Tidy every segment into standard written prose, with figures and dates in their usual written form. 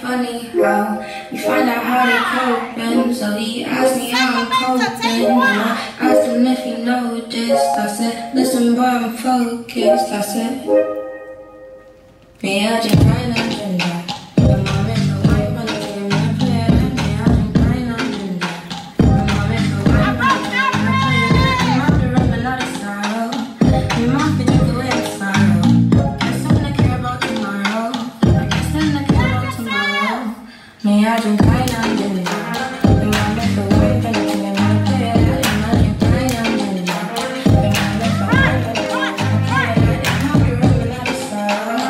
funny how you find out how they coping. So he asked me how I'm coping, and I asked him if he noticed. I said, listen boy, I'm focused. I said, me I just find out ginger. The mom is the white one, the game I play it. Me I just find out ginger. The mom is the white one, the game I play it. I'm out to rub another sorrow. Me mom be the way of sorrow. There's something I care about tomorrow. I guess then I care about tomorrow. Me I just find out ginger. The mom is the white one, the game I play it. Me I just find out ginger. The mom is the white one, the game I play it. I'm out to rub another sorrow.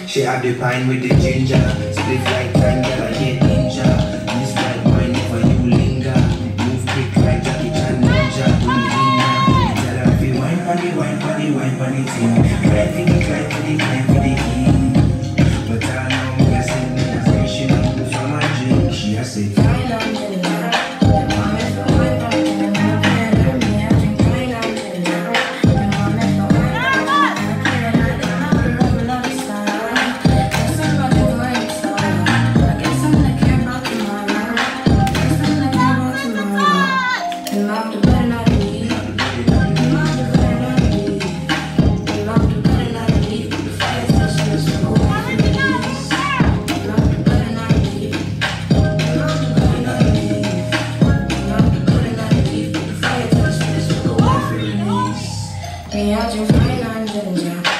She have the pine with the ginger, split like time, girl, I get ninja. This like mine, never you linger. Move quick like Jackie Chan ninja. Do me inna. Tell her if you wine for the team. Cry for the king. But I know me, I said, me, she don't move from my drink. She has said, me I just find out ginger.